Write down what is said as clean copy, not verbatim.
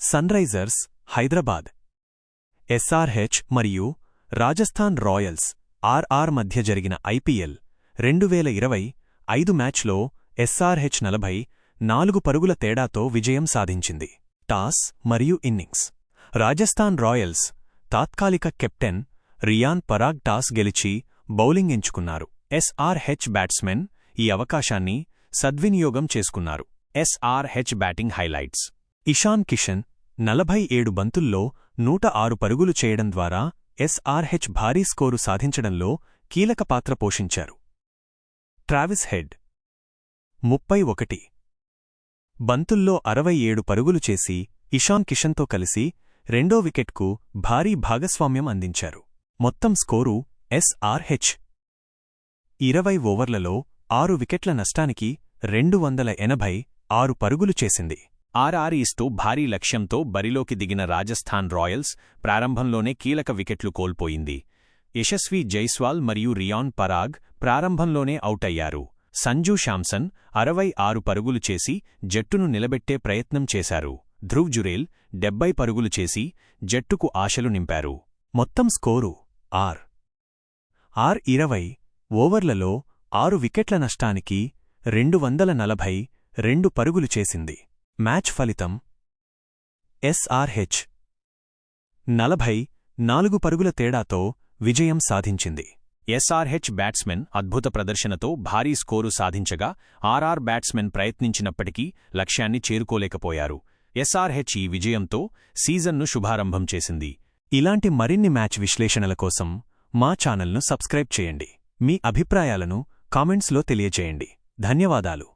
Sunrisers Hyderabad SRH మరియు Rajasthan Royals RR మధ్య జరిగిన ఐపీఎల్ 2025 మ్యాచ్లో ఎస్ఆర్హెచ్ 44 పరుగుల తేడాతో విజయం సాధించింది. టాస్ మరియు ఇన్నింగ్స్. రాజస్థాన్ రాయల్స్ తాత్కాలిక కెప్టెన్ రియాన్ పరాగ్ టాస్ గెలిచి బౌలింగ్ ఎంచుకున్నారు. ఎస్ఆర్హెచ్ బ్యాట్స్మెన్ ఈ అవకాశాన్ని సద్వినియోగం చేసుకున్నారు. SRH batting highlights. Ishan Kishan 47 బంతుల్లో 106 పరుగులు చేయడం ద్వారా ఎస్ఆర్హెచ్ భారీ స్కోరు సాధించడంలో కీలక పాత్ర పోషించారు. ట్రావిస్ హెడ్ 31 బంతుల్లో 67 పరుగులు చేసి ఇషాన్ కిషన్తో కలిసి రెండో వికెట్కు భారీ భాగస్వామ్యం అందించారు. మొత్తం స్కోరు ఎస్ఆర్హెచ్ 20 ఓవర్లలో 6 వికెట్ల నష్టానికి 286 పరుగులు చేసింది. ఆర్ఆర్ఈస్తో భారీ లక్ష్యంతో బరిలోకి దిగిన రాజస్థాన్ రాయల్స్ ప్రారంభంలోనే కీలక వికెట్లు కోల్పోయింది. యశస్వీ జైస్వాల్ మరియు రియాన్ పరాగ్ ప్రారంభంలోనే అవుటయ్యారు. సంజూ శాంసన్ 66 పరుగులు చేసి జట్టును నిలబెట్టే ప్రయత్నం చేశారు. ధ్రువ్ జురేల్ 70 పరుగులు చేసి జట్టుకు ఆశలు నింపారు. మొత్తం స్కోరు ఆర్ 20 ఓవర్లలో 6 వికెట్ల నష్టానికి 242 పరుగులు చేసింది. మ్యాచ్ ఫలితం ఎస్ఆర్హెచ్ 44 పరుగుల తేడాతో విజయం సాధించింది. ఎస్ఆర్హెచ్ బ్యాట్స్మెన్ అద్భుత ప్రదర్శనతో భారీ స్కోరు సాధించగా ఆర్ఆర్ బ్యాట్స్మెన్ ప్రయత్నించినప్పటికీ లక్ష్యాన్ని చేరుకోలేకపోయారు. ఎస్ఆర్హెచ్ ఈ విజయంతో సీజన్ను శుభారంభం చేసింది. ఇలాంటి మరిన్ని మ్యాచ్ విశ్లేషణల కోసం మా ఛానల్ను సబ్స్క్రైబ్ చేయండి. మీ అభిప్రాయాలను కామెంట్స్లో తెలియచేయండి. ధన్యవాదాలు.